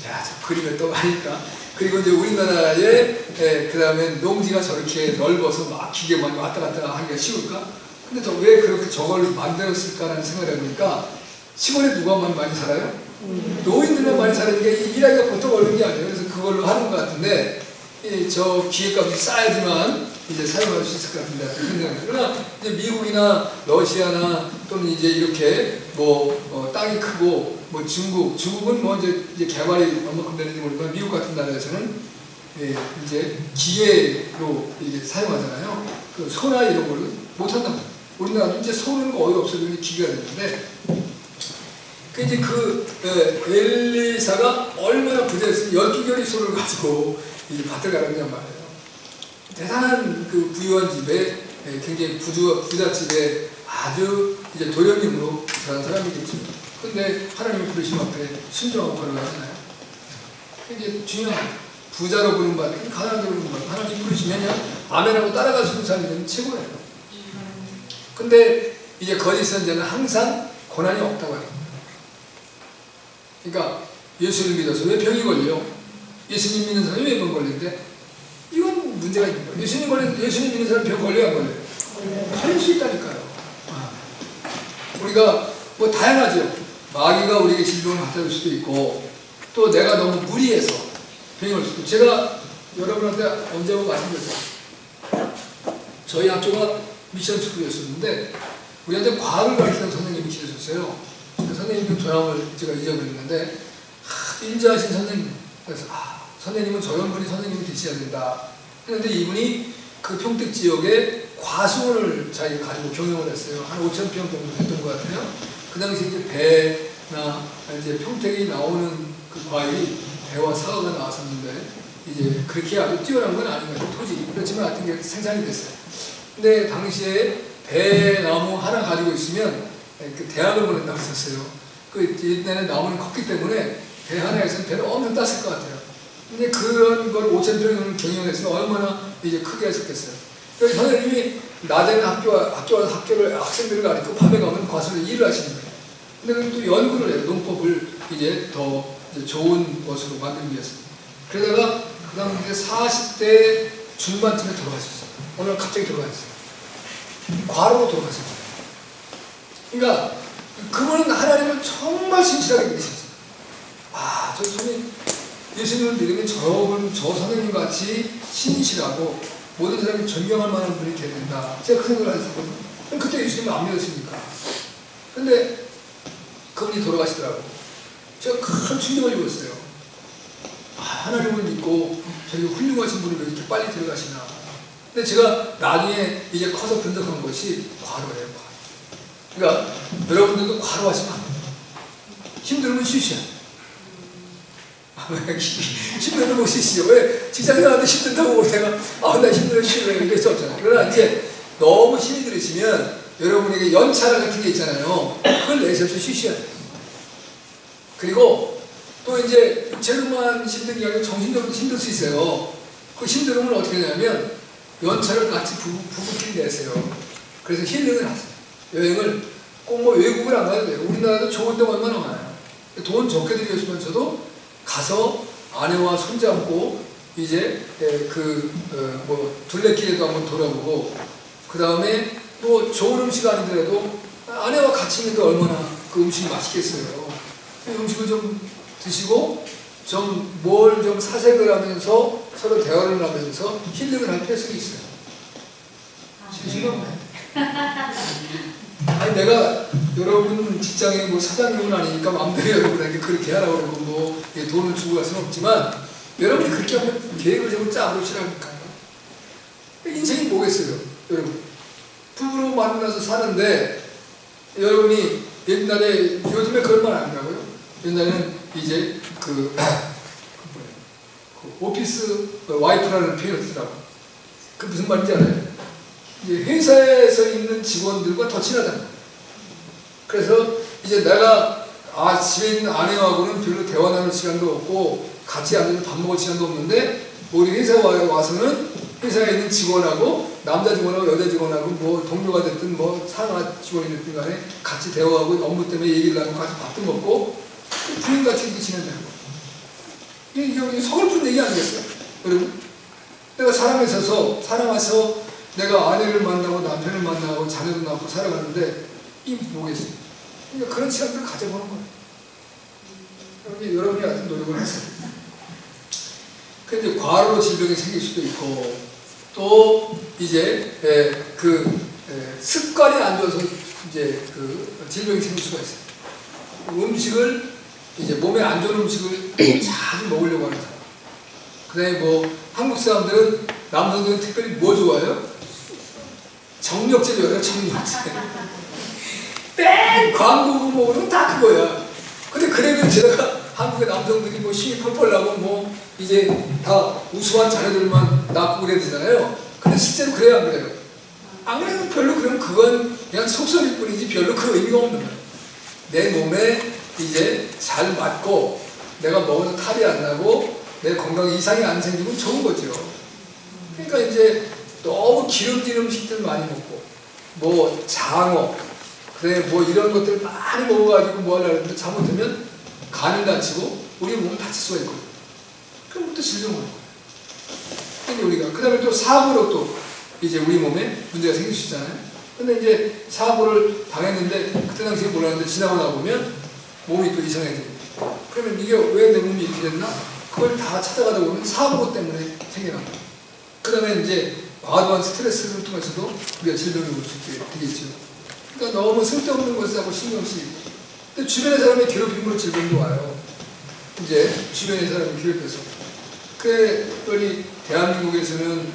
야, 저 그림에 또 하니까. 그리고 이제 우리나라에 그 다음에 농지가 저렇게 넓어서 막 기계만 왔다 갔다 하기가 쉬울까? 근데 왜 그렇게 저걸 만들었을까라는 생각을 해보니까 시골에 누가 많이 살아요? 노인들만 많이 사니까 일하기가 보통 어려운 게 아니에요. 그래서 그걸로 하는 것 같은데 저 기계값이 싸야지만 이제 사용할 수 있을 것 같은데 생각해요. 그러나 이제 미국이나 러시아나 또는 이제 이렇게 땅이 크고 중국은 이제 개발이 얼마큼 되는지 모르지만 미국 같은 나라에서는 이제 기계로 이제 사용하잖아요. 그 소나 이런 거를 못 한다고. 우리나라는 이제 소는 거의 없어지는 기계가 되는데 이제 엘리사가 얼마나 부자였으면 12결의 소를 가지고 이 밭을 갈았냔 말이에요. 대단한 부유한 집에 굉장히 부잣집에 아주 이제 도련님으로 사는 사람이겠죠. 근데 하나님의 부르심 앞에 순종하고 걸어가잖아요. 이게 중요한 거예요. 부자로 부름받든 가난하게 부름받든 하나님 부르시면 아멘하고 따라갈 수 있는 사람이 되면 최고예요. 근데 이제 거짓 선자는 항상 고난이 없다고 해요. 그러니까 예수를 믿어서 왜 병이 걸려? 예수님 믿는 사람이 왜 병 걸리는데? 이건 문제가 있는 거예요. 예수님 믿는 사람 병 걸려요, 안 걸려요? 걸릴 수 있다니까요. 우리가 다양하죠. 마귀가 우리에게 질병을 갖다 줄 수도 있고, 또 내가 너무 무리해서 병이 올 수도 있고. 제가 여러분한테 언제 한번 말씀드렸어요. 저희 학교가 미션 스쿨이었었는데, 우리한테 과학을 가르치는 선생님이 계셨어요. 그 선생님 전함을 제가 잊어버렸는데, 인자하신 선생님. 그래서, 선생님은 저런 분이 선생님이 되셔야 된다. 그런데 이분이 그 평택 지역에 과수원을 자기가 가지고 경영을 했어요. 한 5,000평 정도 됐던 것 같아요. 그 당시 이제 배나 이제 평택이 나오는 그 과일이 배와 사과가 나왔었는데, 이제 그렇게 아주 뛰어난 건 아닌 것 같아요. 토질이. 그렇지만 하여튼 게 생산이 됐어요. 근데 당시에 배나무 하나 가지고 있으면 그 대학을 보낸다고 했었어요. 이때는 나무는 컸기 때문에 배 하나에서 배를 엄청 땄을 것 같아요. 근데 그런 걸 5,000평을 경영했으면 얼마나 이제 크게 했었겠어요. 그래서 선생님이 낮에는 학교를 학생들을 가르치고 밤에 가면 과수로 일을 하시는 거예요. 근데 또 연구를 해요. 농법을 이제 더 이제 좋은 것으로 만들기 위해서. 그러다가 그 다음 이제 40대 중반쯤에 돌아가셨어요. 오늘 갑자기 돌아가셨어요. 과로로 돌아가신 거예요. 그러니까 그분은 하나님을 정말 신실하게 믿으셨어요. 저 손이 예수님을 믿으면 저 선생님 같이 신실하고 모든 사람이 존경할 만한 분이 되야 된다. 제가 그 생각을 했었거든요. 그때 예수님을 안 믿었으니까. 근데 그분이 돌아가시더라고요. 제가 큰 충격을 입었어요. 하나님을 믿고 저기 훌륭하신 분이 왜 이렇게 빨리 들어가시나. 근데 제가 나중에 이제 커서 분석한 것이 과로예요. 그러니까 여러분들도 과로하시면 안 돼요. 힘들면 쉬셔야 돼요. 힘들면 못 쉬시죠. 왜 직장생활하는데 힘든다고 내가 나 힘들어 쉬래 이럴 수 없잖아요. 그러나 이제 너무 힘이 들으시면 여러분에게 연차라 같은 게 있잖아요. 그걸 내셔서 쉬셔야 돼요. 그리고 또 이제 육체로만 힘든 게 아니라 정신적으로도 힘들 수 있어요. 그 힘들으면 어떻게 되냐면 연차를 같이 부부끼리 내세요. 그래서 힐링을 하세요. 여행을 꼭 외국을 안 가도 돼요. 우리나라도 좋은 데가 얼마나 많아요. 돈 적게 들였으면서도 가서 아내와 손잡고 이제 뭐 둘레길에도 한번 돌아보고, 그 다음에 또 좋은 음식 아니더라도 아내와 같이 있는데 얼마나 그 음식이 맛있겠어요. 그 음식을 좀 드시고 좀 뭘 좀 사색을 하면서 서로 대화를 하면서 힐링을 할 필요성이 있어요. 지금 아니 내가 여러분 직장의 뭐 사장님은 아니니까 마음대로 여러분에게 그렇게 하라고 그러고 뭐 돈을 주고 갈 수는 없지만 여러분이 그렇게 하면 계획을 좀 짜보시라니까요. 인생이 뭐겠어요, 여러분? 부부로 만나서 사는데 여러분이 옛날에 요즘에 그런 말 아니라고요? 옛날에는 이제 그 오피스 와이프라는 표현을 쓰라고. 그 무슨 말인지 알아요? 이제 회사에서 있는 직원들과 더 친하다는 거예요. 그래서 이제 내가 집에 있는 아내하고는 별로 대화 나눌 시간도 없고 같이 앉아서 밥 먹을 시간도 없는데 우리 회사에 와서는 회사에 있는 직원하고 남자 직원하고 여자 직원하고 뭐 동료가 됐든 뭐 상하 직원이 됐든 간에 같이 대화하고 업무 때문에 얘기를 하고 같이 밥도 먹고 부인같이 이렇게 지낸다는 거예요. 이게 서글픈 얘기 아니겠어요? 여러분? 내가 사랑해서 내가 아내를 만나고 남편을 만나고 자녀도 낳고 살아가는데 이게 뭐겠어요? 그러니까 그런 시간들을 가져보는 거예요. 여러분이 하여튼 노력을 하세요. 근데 과로로 질병이 생길 수도 있고 또 이제 습관이 안 좋아서 이제 질병이 생길 수가 있어요. 음식을 이제 몸에 안 좋은 음식을 자주 먹으려고 하는 사람. 그다음에 뭐 한국 사람들은 남성들은 특별히 뭐 좋아해요? 정력제료예요, 정력제. 뺑 광고 먹으면 다 그거야. 근데 그래도 제가 한국의 남성들이 뭐 힘이 펄펄 나고 뭐 이제 다 우수한 자녀들만 낳고 그래야 되잖아요. 근데 실제로 그래야 안 그래요? 안 그래도 별로 그럼 그건 그냥 속설일 뿐이지 별로 그 의미가 없는 거예요. 내 몸에 이제 잘 맞고 내가 먹어서 탈이 안 나고 내 건강에 이상이 안 생기면 좋은 거죠. 그러니까 이제 너무 기름진 음식들 많이 먹고 뭐 장어 그래 뭐 이런 것들 많이 먹어가지고 뭐 하려고 하는데 잘못하면 간이 다치고 우리 몸 다칠 수가 있거든요. 그럼 또 질병을 거예요. 근데 우리가 그 다음에 또 사고로 또 이제 우리 몸에 문제가 생길 수 있잖아요. 근데 이제 사고를 당했는데 그때 당시에 몰랐는데 지나고 나보면 몸이 또 이상해지고 그러면 이게 왜 내 몸이 이렇게 됐나? 그걸 다 찾아가다 보면 사고 때문에 생겨난 거예요. 그 다음에 이제 과도한 스트레스를 통해서도 우리가 질병이 올 수 있게 되겠죠. 그러니까 너무 쓸데없는 것을 하고 신경 쓰이고 근데 주변의 사람의 괴롭힘으로 질병도 와요. 이제 주변의 사람이 괴롭혀서 그래 우리 대한민국에서는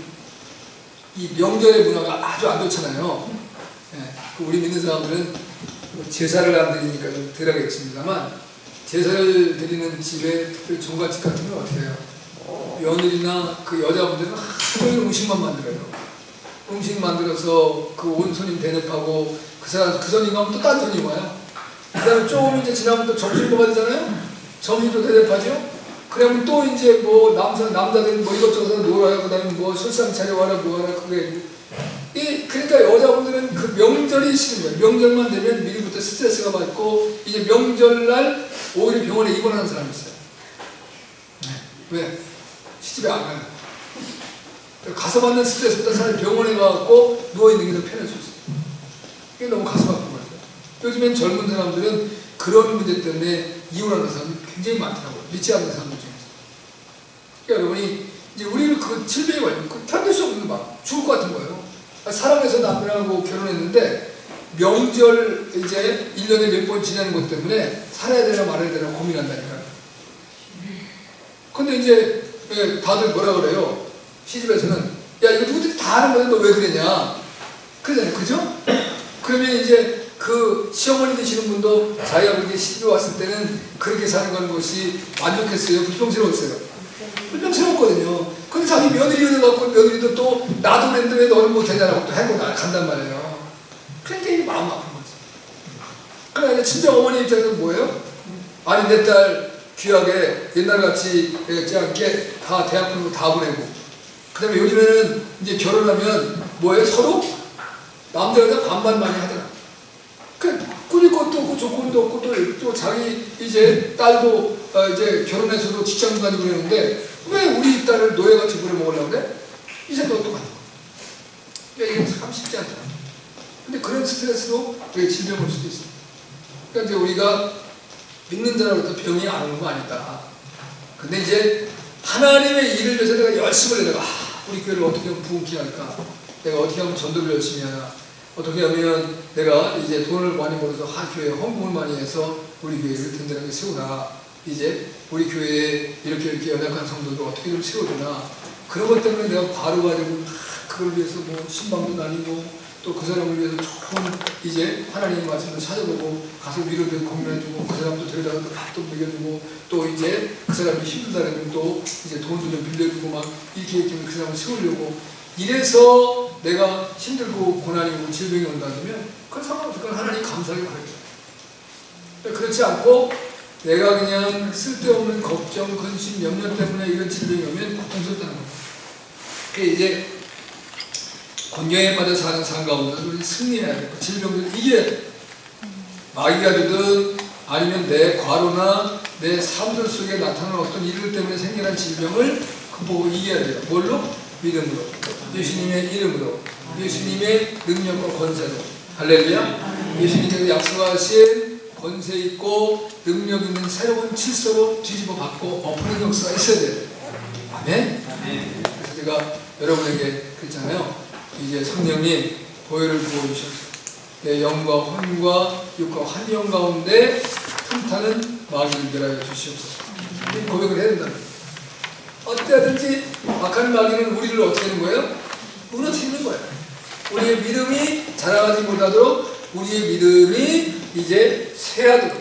이 명절의 문화가 아주 안 좋잖아요. 예, 우리 믿는 사람들은 제사를 안 드리니까 좀 덜 하겠습니다만 제사를 드리는 집에 특별히 종갓집 같은 건 어떻게 해요? 며느리나 그 여자분들은 하루 종일 음식만 만들어요. 음식 만들어서 그 온 손님 대접하고 그 사람 그 손님 가면 또 딴 손님 와요. 그 다음에 조금 이제 지나면 또 점심 먹어야 되잖아요. 점심도 대접하죠. 그러면 또 이제 뭐 남자들 뭐 이것저것 놀아요. 그 다음에 뭐 술상 차려와라 뭐하라 그게 그러니까 여자분들은 그 명절이 싫은 거예요. 명절만 되면 미리부터 스트레스가 받고 이제 명절날 오히려 병원에 입원하는 사람이 있어요. 왜? 시집에 안 가요. 가서 받는 스트레스보다 사람이 병원에 가갖고 누워있는 게 더 편할 수 있어요. 이게 너무 가슴 아픈 거죠. 요즘엔 젊은 사람들은 그런 문제 때문에 이혼하는 사람이 굉장히 많더라고요. 믿지 않는 사람들 중에서. 그러니까 여러분이 이제 우리는 그 질병이 와요. 견딜 수 없는 막 죽을 것 같은 거예요. 사랑해서 남편하고 결혼했는데 명절 이제 1년에 몇 번 지나는 것 때문에 살아야 되나 말아야 되나 고민한다니까요. 근데 이제 다들 뭐라 그래요? 시집에서는 야 이거 누구들이 다 하는 건데 너 왜 그러냐? 그러잖아요. 그죠? 그러면 이제 그 시어머니 되시는 분도 자기 아버지 시집에 왔을 때는 그렇게 사는 것이 만족했어요? 불평스러웠어요? 불평스러웠거든요. 근데 자기 며느리를 갖고 며느리도 또 나도 그랬는데 왜 너는 못하냐라고 또 해고 간단 말이에요. 그러니까 이게 마음 아픈 거지. 그러니까 진짜 어머니 입장에서는 뭐예요? 아니 내 딸 귀하게 옛날같이 않게 다 대학교로 다 보내고 그 다음에 요즘에는 이제 결혼하면 뭐예요? 서로 남자 여자 반반 많이 하더라. 그 꾸릴 것도 없고 조건도 없고 또 자기 이제 딸도 이제 결혼해서도 직장도 다니고 그러는데 왜 우리 딸을 노예같이 부려먹으려고 그래? 이 생각 어떡하냐. 그러니까 이게 참 쉽지 않잖아. 근데 그런 스트레스로 우리가 질병 올 수도 있어. 그러니까 이제 우리가 믿는 자로부터 병이 안 오는 거 아니다. 근데 이제 하나님의 일을 위해서 내가 열심을 내다가 우리 교회를 어떻게 하면 부흥케 할까? 내가 어떻게 하면 전도를 열심히 하나? 어떻게 하면 내가 이제 돈을 많이 벌어서 한 교회에 헌금을 많이 해서 우리 교회를 든든하게 세우나? 이제 우리 교회에 이렇게 연약한 성도들 어떻게 좀 세워주나? 그런 것 때문에 내가 과로가 되고 그걸 위해서 뭐 신방도 다니고 또 그 사람을 위해서 좋은 이제 하나님의 말씀을 찾아보고 가서 위로도 공유해주고 그 사람도 데려다가 또 밥도 먹여주고 또 이제 그 사람이 힘들다면 또 이제 돈도 좀 빌려주고 막 이렇게 그 사람을 세우려고 이래서 내가 힘들고 고난이 오고 질병이 온다면 그건 상관없어. 그건 하나님 감사하게 바라요. 그렇지 않고 내가 그냥 쓸데없는 걱정, 근심, 염려 때문에 이런 질병이 오면 고통스럽다는 거예요. 그게 이제 권경에 빠져 사는 삶 가운데 우리 승리해야 돼. 질병들을 이겨야 돼. 마귀가 주든 아니면 내 과로나 내 삶들 속에 나타나는 어떤 일들 때문에 생겨난 질병을 극복하고 이겨야 돼요. 뭘로? 믿음으로. 예수님의 이름으로. 예수님의 능력과 권세로. 할렐루야. 예수님께서 약속하신 권세 있고 능력 있는 새로운 질서로 뒤집어 받고 엎는 역사가 있어야 돼요. 아멘? 그래서 제가 여러분에게 그랬잖아요. 이제 성령님 보혈을 부어주셔서 내 영과 혼과 육과 한 영 가운데 틈타는 마귀를 멸하여 주시옵소서. 이 고백을 해야 된다. 어때든지 악한 마귀는 우리를 어떻게 하는 거예요? 무너뜨리는 거예요. 우리의 믿음이 자라가지 못하도록 우리의 믿음이 이제 쇠하도록.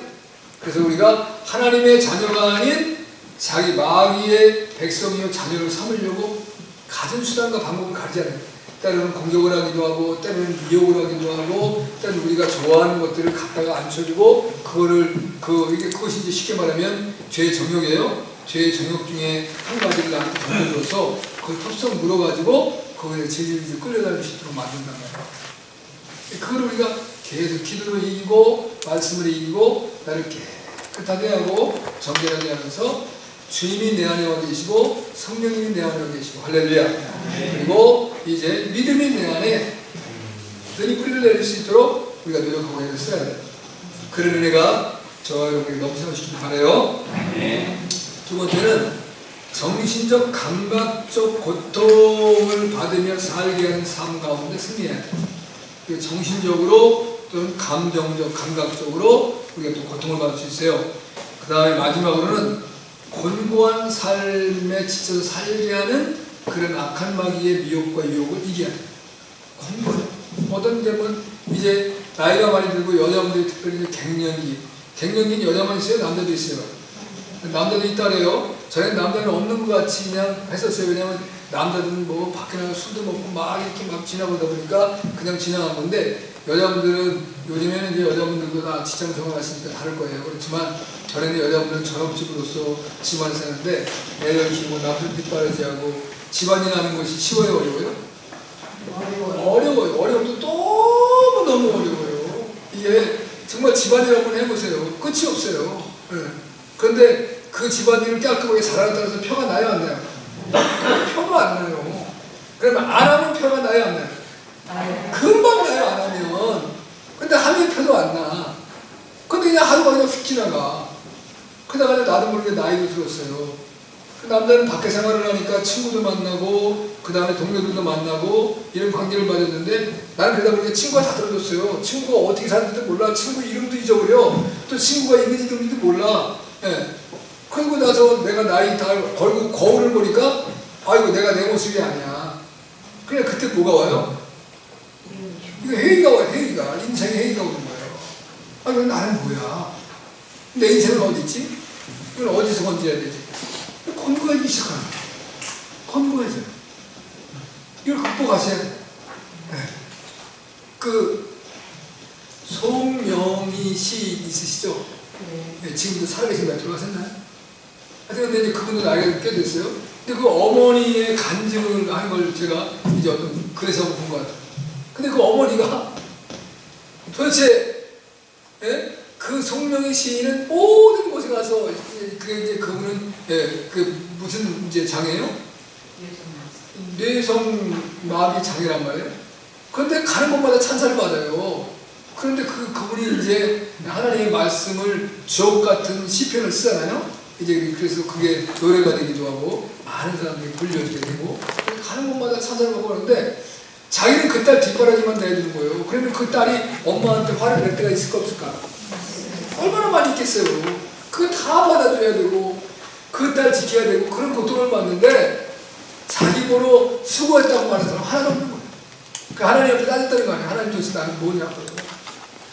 그래서 우리가 하나님의 자녀가 아닌 자기 마귀의 백성이요 자녀를 삼으려고 가진 수단과 방법을 가리지 않아요. 때로는 공격을 하기도 하고 때로는 미혹을 하기도 하고 때로는 우리가 좋아하는 것들을 갖다가 앉혀주고 그것이 이제 쉽게 말하면 죄의 정욕이에요. 죄의 정욕 중에 한 가지를 나한테 던져줘서 그걸 톱성 물어가지고 거기에 질질 끌려다닐 수 있도록 만든단 말이에요. 그걸 우리가 계속 기도로 이기고 말씀을 이기고 나를 깨끗하게 하고 정결하게 하면서 주님이 내 안에 와 계시고 성령님이 내 안에 와 계시고 할렐루야. 그리고 이제 믿음이 내 안에 능히 뿌리를 내릴 수 있도록 우리가 노력하고 애를 써야 돼요. 그런 은혜가 저와 여러분에게 넘쳐나시길 바라요. 두 번째는 정신적 감각적 고통을 받으며 살게 하는 삶 가운데 승리해야 돼요. 정신적으로 또는 감정적 감각적으로 우리가 또 고통을 받을 수 있어요. 그 다음에 마지막으로는 곤고한 삶에 지쳐서 살게 하는 그런 악한 마귀의 미혹과 유혹을 이겨야 돼요. 곤고한. 어떤 데면 이제 나이가 많이 들고 여자분들이 특별히 갱년기는 여자만 있어요? 남자도 있어요? 남자도 있다래요. 저는 남자는 없는 것 같이 그냥 했었어요. 왜냐면 남자들은 뭐 밖에 나가 술도 먹고 막 이렇게 막 지나보다 보니까 그냥 지나간 건데 여자분들은 요즘에는 이제 여자분들도 다 직장 생활 하시니까 다를 거예요. 그렇지만 전에는 여자분들은 전업주부로서 집안에 사는데 애를 키우고 남편 뒷바라지하고 집안일 하는 것이 쉬워요? 어려워요? 어려워요. 어려워도 너무 어려워요. 이게 정말 집안일 한번 해보세요. 끝이 없어요. 그런데 그 집안일을 깔끔하게 잘하는 따라서 표가 나요 안 나요? 표가 안 나요. 그러면 안 하면 표가 나요 안 나요? 금방 나요 안 하면. 근데 하면 표도 안 나. 근데 그냥 하루가 그냥 휙 지나가. 그러다가 나도 모르게 나이도 들었어요. 그 남자는 밖에 생활을 하니까 친구도 만나고 그 다음에 동료들도 만나고 이런 관계를 맺었는데 나는 그러다 보니까 친구가 다 떨어졌어요. 친구가 어떻게 사는지도 몰라. 친구 이름도 잊어버려. 또 친구가 있는지도 몰라. 예. 그리고 나서 내가 나이 다 걸고 거울을 보니까 아이고 내가 내 모습이 아니야. 그냥 그때 뭐가 와요? 이거 회의가 와요. 회의가. 인생의 회의가 오는 거예요. 아니 나는 뭐야? 내 인생은 어디 있지? 이걸 어디서 건져야 되지? 건고하기 시작하는 거예요. 건고해져요. 이걸 극복하셔야 돼요. 네. 그 송명희 씨 있으시죠? 네, 지금도 살아계신 분 돌아가셨나요? 하여튼 근데 이제 그분도 나이가 꽤 됐어요. 근데 그 어머니의 간증을 한 걸 제가 이제 어떤 글에서 본 것 같아요. 근데 그 어머니가 도대체 그 그 성령의 시인은 모든 곳에 가서 그게 이제 그분은 그 무슨 이제 장애요? 뇌성마비 장애란 말이에요. 그런데 가는 곳마다 찬사를 받아요. 그런데 그분이 이제 하나님의 말씀을 주옥 같은 시편을 쓰잖아요. 이제 그래서 그게 노래가 되기도 하고 많은 사람들이 불려지게 되고 가는 곳마다 찬사를 받고 하는데 자기는 그 딸 뒷바라지만 내주는 거예요. 그러면 그 딸이 엄마한테 화를 낼 때가 있을까 없을까? 얼마나 많이 있겠어요. 그거 다 받아줘야 되고 그 딸 지켜야 되고 그런 고통을 받는데 자기 보러 수고했다고 말하는 사람 하나도 없는 거예요. 그 하나님 앞에 따졌다는 거 아니에요. 하나님 도대체 나는 뭐냐고.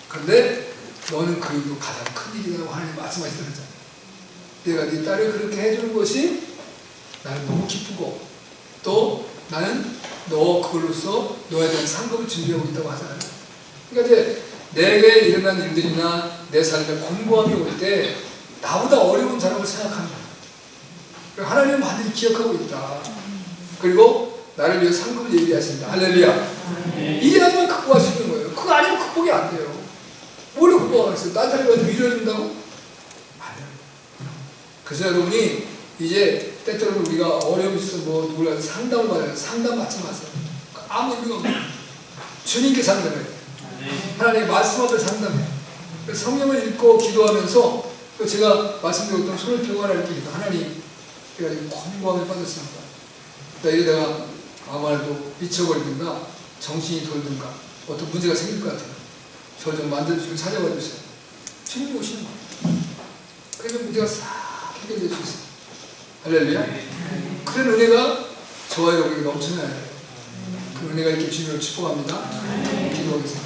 그런데 너는 그 일도 가장 큰 일이라고 하나님 말씀하시더라고요. 내가 네 딸을 그렇게 해주는 것이 나는 너무 기쁘고 또 나는 너 그걸로써 너에 대한 상급을 준비하고 있다고 하잖아요. 그러니까 이제 내게 일어난 일들이나 내 삶에 공고함이 올 때 나보다 어려운 사람을 생각합니다. 하나님은 반드시 기억하고 있다. 그리고 나를 위해 상급을 예비하신다. 할렐루야. 이래야지만 극복할 수 있는 거예요. 그거 아니면 극복이 안 돼요. 뭘로 극복하겠어요? 딴 사람이 가지고 위로해준다고? 안 돼요. 그래서 여러분이 이제 때때로는 우리가 어려움이 있어서 뭐 누구라도 상담을 받아요. 상담 받지 마세요. 아무 의미가 없어요. 주님께 상담해요. 하나님의 말씀 앞에 상담해요. 성경을 읽고 기도하면서 또 제가 말씀드렸던 손을 펴고 하나 이렇게 기도. 하나님, 내가 지금 공부함에 빠졌습니다. 나 이러다가 아마도 미쳐버리든가 정신이 돌든가 어떤 문제가 생길 것 같아요. 저를 좀 만들어주시고 찾아와 주세요. 주님이 오시는 거예요. 그러면 문제가 싹 해결될 수 있어요. 할렐루야. 그런 은혜가 저와 여러분에게 넘쳐나야 돼요. 그 은혜가 이렇게 주님을 축복합니다. 기도하겠습니다.